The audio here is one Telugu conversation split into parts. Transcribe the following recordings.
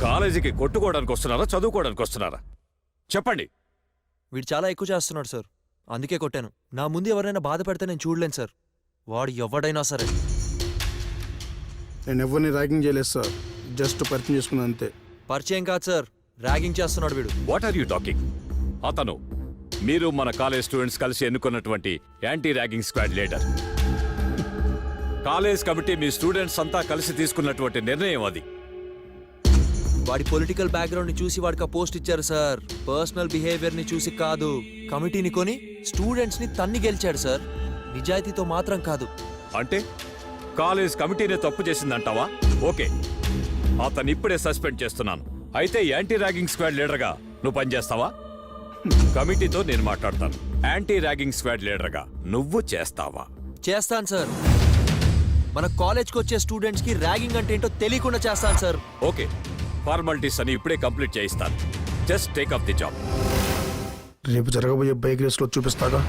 కాలేజీకి కొట్టుకోవడానికి వస్తున్నారా, చదువుకోవడానికి వస్తున్నారా? చెప్పండి. వీడు చాలా ఎక్కువ చేస్తున్నాడు సార్, అందుకే కొట్టాను. నా ముందు ఎవరైనా బాధ పెడితే నేను చూడలేను సార్. వాడు ఎవడైనా సరే. నేను ఎవరిని ర్యాగింగ్ చేయలేదు సార్, జస్ట్ పరిచయం చేసుకున్నా అంతే. పరిచయం కాదు సార్, ర్యాగింగ్ చేస్తున్నాడు వీడు. What are you talking? అతను మీరు మన కాలేజ్ స్టూడెంట్స్ కలిసి ఎన్నుకున్నటువంటి anti ragging squad leader. College committee మీ స్టూడెంట్స్ అంతా కలిసి తీసుకున్నటువంటి నిర్ణయం అది. వాడి పొలిటికల్ బ్యాక్గ్రౌండ్ ని చూసి వాడికి పోస్ట్ ఇచ్చారు సార్. పర్సనల్ బిహేవియర్ ని చూసి కాదు. కమిటీని కొని స్టూడెంట్స్ ని తన్ని గెలిచాడు సార్. నిజాయితీతో మాత్రం కాదు. అంటే కాలేజ్ కమిటీనే తప్పు చేసిందంటావా? ఓకే, అతను ఇప్పుడే సస్పెండ్ చేస్తున్నాను. అయితే యాంటీ ర్యాగింగ్ స్క్వాడ్ లీడర్గా నువ్వు పనిచేస్తావా? కమిటీతో నేను మాట్లాడతాను. యాంటీ ర్యాగింగ్ స్క్వాడ్ లీడర్గా నువ్వు చేస్తావా? చేస్తాను సార్. మన కాలేజ్కి వచ్చే స్టూడెంట్స్ కి ర్యాగింగ్ అంటే ఏంటో తెలియకుండా చేస్తాను సార్. ఓకే, ఫార్మాలిటీస్ అని ఇప్పుడే కంప్లీట్ చేయిస్తాను. Just take up the job. రేపు జరగబోయే బైక్ రేస్లో చూపిస్తాగా.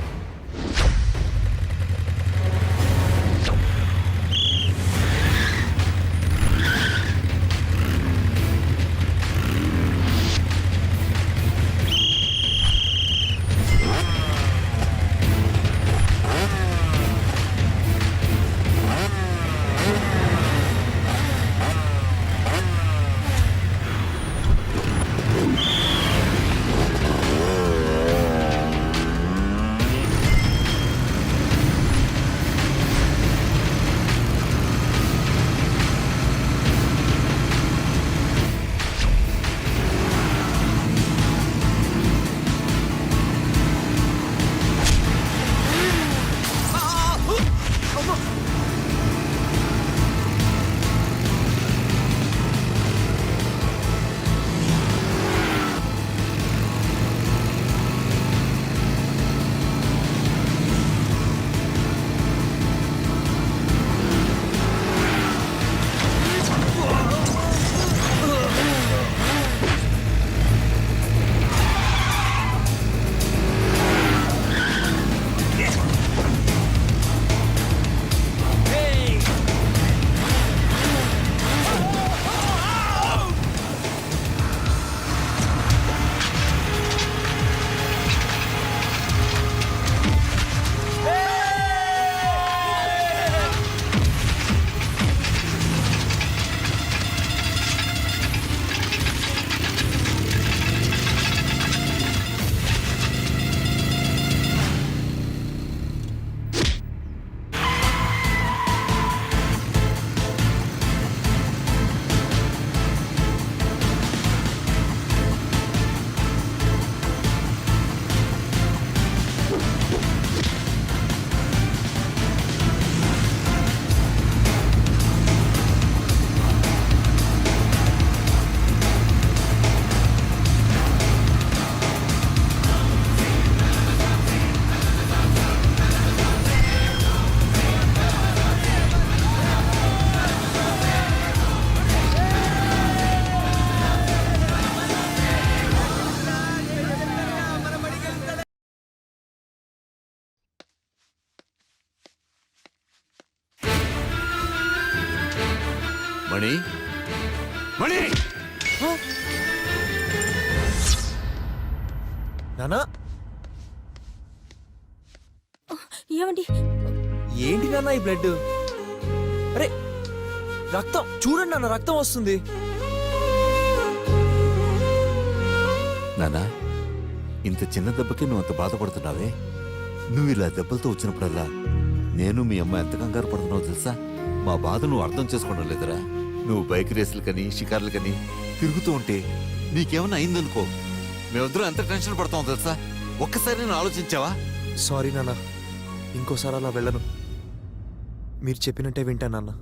మణి, మణి! నానా, ఏమండి? ఏంటి నాన్న ఈ బ్లడ్? అరే రక్తం చూడండి నాన్న, రక్తం వస్తుంది. నానా, ఇంత చిన్న దెబ్బకి నువ్వు అంత బాధపడుతున్నావే? నువ్వు ఇలా దెబ్బలతో వచ్చినప్పుడల్లా నేను మీ అమ్మ ఎంత కంగారు పడుతున్నావు తెలుసా? మా బాధ నువ్వు అర్థం చేసుకోవడం లేదురా. నువ్వు బైక్ రేసులకని షికార్లకని తిరుగుతూ ఉంటే నీకేమన్నా అయిందనుకో, మేమిద్దరం ఎంత టెన్షన్ పడతామో తెలుసా? ఒక్కసారి నేను ఆలోచించావా? సారీ నాన్న, ఇంకోసారి అలా వెళ్ళను. మీరు చెప్పినట్టే వింటానన్నా.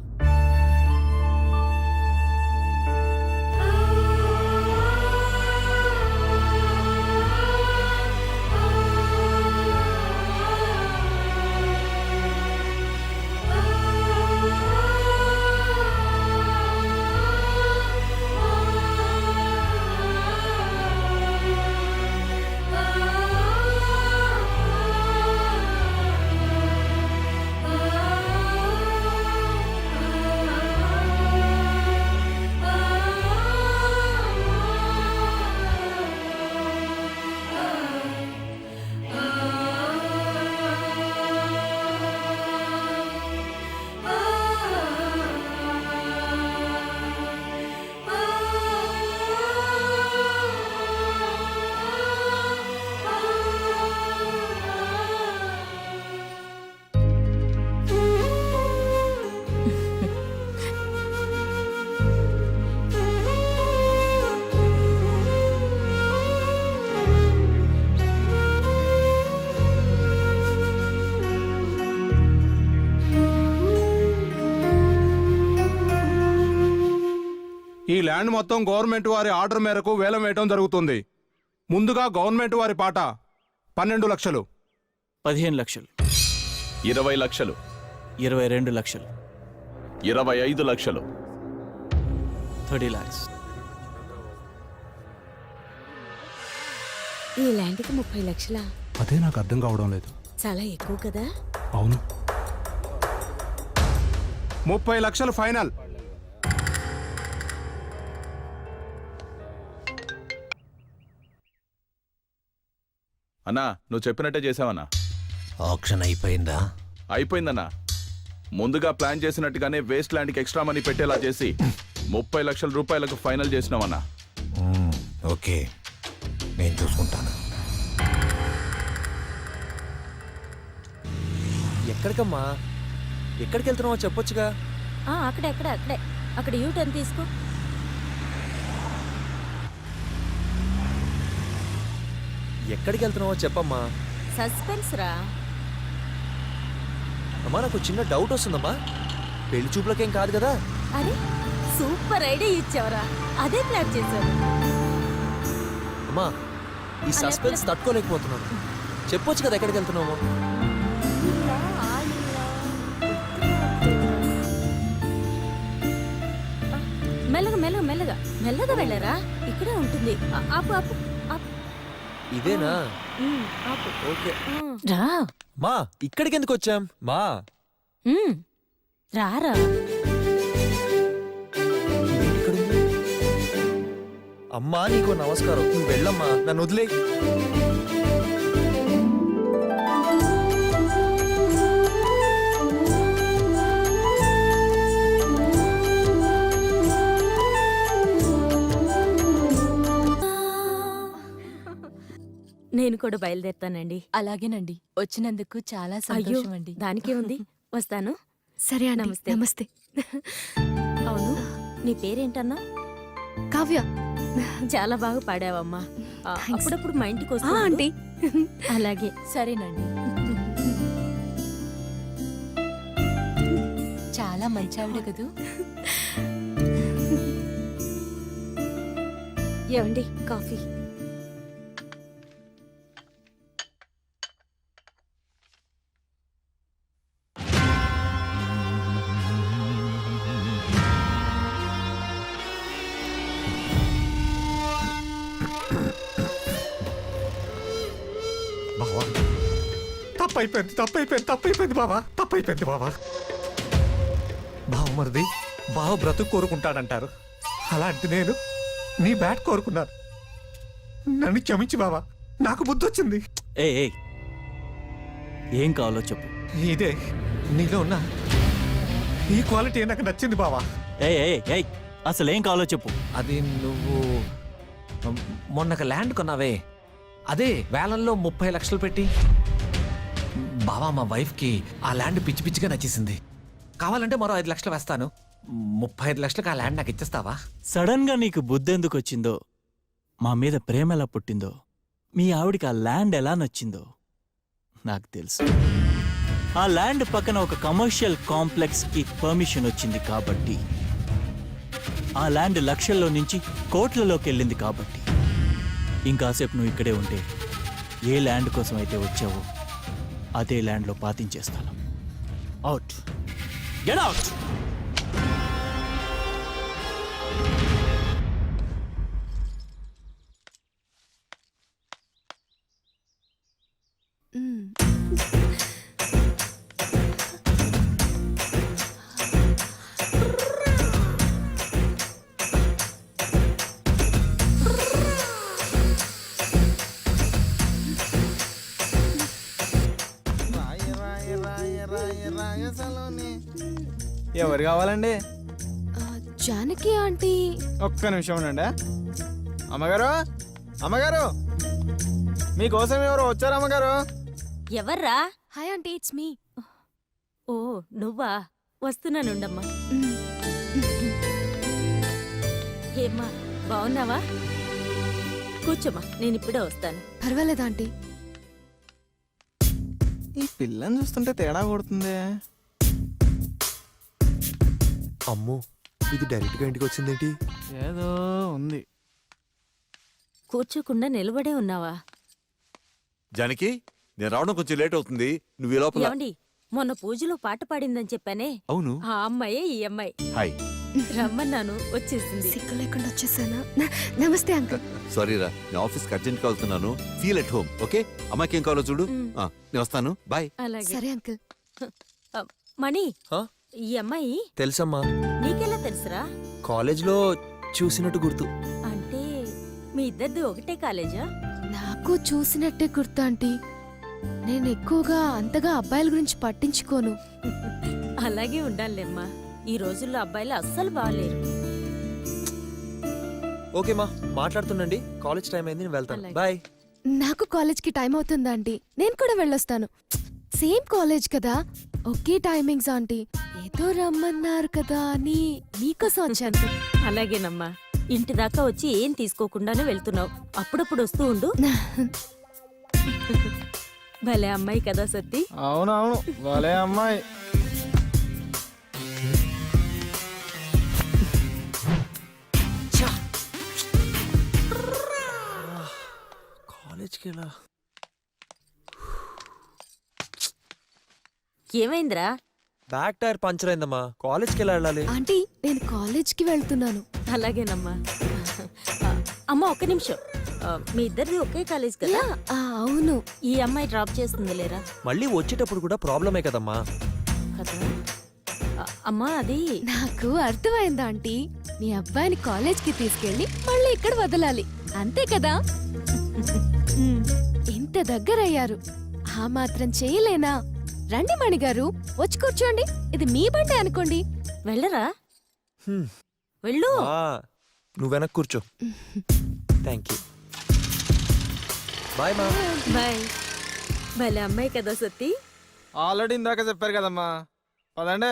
ల్యాండ్ మొత్తం గవర్నమెంట్ వారి ఆర్డర్ మేరకు వేలం వేయటం జరుగుతుంది. ముందుగా గవర్నమెంట్ వారి పాట 12 లక్షలు, 15 లక్షలు, 20 లక్షలు, 22 లక్షలు, 25 లక్షలు, 30 lakhs. ఈ ల్యాండ్కి 30 లక్షలా? అదే నాకు అర్థం కావడం లేదు. చాలా ఎక్కువ కదా. అవును. 30 లక్షలు ఫైనల్. అన్నా నువ్వు చెప్పినట్టే చేసావన్నా. ఆక్షన్ అయిపోయిందా? అయిపోయిందన్నా. ముందుగా ప్లాన్ చేసినట్టుగానే వేస్ట్ ల్యాండ్కి ఎక్స్ట్రా మనీ పెట్టేలా చేసి 30 లక్షల రూపాయలకు ఫైనల్ చేసినావన్నా. ఓకే, నేను చూసుకుంటాను. ఎక్కడికమ్మా? ఎక్కడికి వెళ్తున్నావో చెప్పొచ్చుగా. అక్కడే అక్కడ యూ టర్న్ తీసుకో. ఎక్కడికి వెళ్తున్నావో చెప్పమ్మా. సస్పెన్స్ రా. అమ్మా నాకు చిన్న డౌట్ వస్తుందమ్మా. పెళ్లి చూపులకేం కాదు కదా? అరే సూపర్ ఐడియా ఇచ్చావరా. అదే ప్లాన్ చేశాను. అమ్మా ఈ సస్పెన్స్ తట్టుకోలేకపోతున్నాను. చెప్పొచ్చు కదా ఎక్కడికి వెళ్తున్నావో. మెల్లగా వెళ్ళరా. ఇక్కడే ఉంటుంది. ఆపు ఆపు ఆపు. ఇదేనా? ఆపు. ఓకే. రా. మా ఇక్కడికి ఎందుకు వచ్చాం? మా రారా. ఇక్కడుంది. అమ్మా నీకు నమస్కారం. నువ్వు వెళ్ళమ్మా, నన్ను వదిలే. నేను కూడా బయలుదేరుతానండి. అలాగేనండి. వచ్చినందుకు చాలా అయ్యో సంతోషం అండి. దానికే ఉంది. వస్తాను. సరే అండి. నమస్తే. నమస్తే. అవును, నీ పేరేంటన్నా? కావ్య. చాలా బాగా పాడావమ్మా. అప్పుడప్పుడు మా ఇంటికి వస్తా ఆంటీ. అలాగే. సరేనండి. చాలా మంచి ఆవిడ కదూ. ఏమండి కాఫీ? బావా తప్పైపోయింది బావా, తప్పైపోయింది బావా. బావ మరిది బావ బ్రతుకు కోరుకుంటాడంటారు. అలాంటి నేను నీ బ్యాట్ కోరుకున్నాను. నన్ను క్షమించి బావా, నాకు బుద్ధి వచ్చింది. ఏ ఏం కావాలో చెప్పు. ఇదే నీలో ఉన్న ఈ క్వాలిటీ నాకు నచ్చింది బావా. ఏ అసలు ఏం కావాలో చెప్పు. అది నువ్వు మొన్నక ల్యాండ్ కొన్నావే, అదే వేలంలో 30 లక్షలు పెట్టి. బావా మా వైఫ్కి ఆ ల్యాండ్ పిచ్చి పిచ్చిగా నచ్చేసింది. కావాలంటే మరో 5 లక్షలు వేస్తాను. 35 లక్షలకు ఆ ల్యాండ్ నాకు ఇచ్చేస్తావా? సడన్ గా నీకు బుద్ధి ఎందుకు వచ్చిందో, మా మీద ప్రేమ ఎలా పుట్టిందో, మీ ఆవిడికి ఆ ల్యాండ్ ఎలా నచ్చిందో నాకు తెలుసు. ఆ ల్యాండ్ పక్కన ఒక కమర్షియల్ కాంప్లెక్స్ కి పర్మిషన్ వచ్చింది కాబట్టి, ఆ ల్యాండ్ లక్షల్లో నుంచి కోట్లలోకి వెళ్ళింది కాబట్టి, ఇంకాసేపు నువ్వు ఇక్కడే ఉంటే ఏ ల్యాండ్ కోసం అయితే వచ్చావో అదే ల్యాండ్లో పాతించేస్తాను. Out, get out. ఎవరు కావాలండి? జానకి ఆంటీ. ఒక్క నిమిషం ఉండండి. అమ్మగారు, అమ్మగారు, మీకోసం ఎవరు వచ్చారు అమ్మగారు? ఎవర్రా? Hi aunty, it's me. ఓ నువ్వా? వస్తున్నానుండమ్మా. ఏమ్మా బాగున్నావా? కూర్చోమ్మా, నేను ఇప్పుడే వస్తాను. పర్వాలేదు ఆంటీ. ఈ పిల్లని చూస్తుంటే తేడా కొడుతుంది. అమ్ము ఇది డైరెక్ట్ గా ఇంటికి వచ్చిందేంటి? ఏదో ఉంది. కూర్చోకుండా నిలబడే ఉన్నావా? జానకి నేను రావడం కొంచెం లేట్ అవుతుంది, నువ్వు ఈ లోపల. ఏమండి, మొన్న పూజలో పాట పాడిందని చెప్పానే, అవును. ఆ అమ్మాయే ఈ అమ్మాయి. హాయ్. రమ్మన్నాను, వచ్చేసింది. సిగ్గు లేకుండా వచ్చేసానా? నమస్తే అంకుల్. సారీ రా, నేను ఆఫీస్కి అర్జెంట్గా వెళ్తున్నాను. Feel at home, okay? అమ్మాయికి ఏం కావాలో చూడు. నేను వస్తాను, బాయ్. అలాగే. సరే అంకుల్. మణి, హా? ఈ అమ్మాయి తెలుసమ్మా, నీకెలా తెలుసురా? కాలేజ్లో చూసినట్టు గుర్తు. అంటే మీ ఇద్దరిది ఒకటే కాలేజా? నాకు చూసినట్టే గుర్తు ఆంటీ. నేను ఎక్కువగా అంతగా అబ్బాయిల గురించి పట్టించుకోను. అలాగే ఉండాలిలేమ్మా. ఈ రోజుల్లో అబ్బాయిలు అస్సలు బాగాలేరు. ఓకే మా, మాట్లాడుతుండండి. కాలేజ్ టైం అయింది, నేను వెళ్తాను. అలాగే. బాయ్. నాకు కాలేజ్కి టైం అవుతుందా ఆంటీ? నేను కూడా వెళ్ళొస్తాను. సేమ్ కాలేజ్ కదా, ఒకే టైమింగ్స్ ఆంటీ. ఏదో రమ్మన్నారు కదా అని మీకోసం వచ్చాను. అలాగేనమ్మా. ఇంటి దాకా వచ్చి ఏం తీసుకోకుండానే వెళ్తున్నావు. అప్పుడప్పుడు వస్తూ ఉండు. భలే అమ్మాయి కదా సత్తి. అవునవును, భలే అమ్మాయి. కాలేజ్కి ఎలా? ఏమైందిరా? బ్యాక్ టైర్ పంచర్ అయిందమ్మా, కాలేజ్కి ఎలా వెళ్ళాలి? ఆంటీ, నేను కాలేజ్కి వెళ్తున్నాను. అలాగేనమ్మా. అమ్మ, ఒక్క నిమిషం. మీ ఇద్దరిది ఒకే కాలేజ్ కదా? అవును. ఈ అమ్మాయి డ్రాప్ చేస్తుంది లేరా? మళ్ళీ వచ్చేటప్పుడు కూడా ప్రాబ్లమే కదమ్మా. కదా. అమ్మా, అది నాకు అర్థమైందా ఆంటీ? మీ అబ్బాయిని కాలేజ్కి తీసుకెళ్ళి మళ్ళీ ఇక్కడ వదలాలి, అంతే కదా? ఇంత దగ్గరయ్యారు, ఆ మాత్రం చేయలేనా? రండి మణిగారు, వచ్చి కూర్చోండి. ఇది మీ బండి అనుకోండి. వెళ్ళరా? హ్మ్. వెళ్ళు. నువ్వు వెనక్కి కూర్చో. Thank you. బాయ్ మా. బాయ్. భలే అమ్మాయి కదా సత్తి. ఆల్రెడీ ఇందాక చెప్పారు కదమ్మా. పదండి.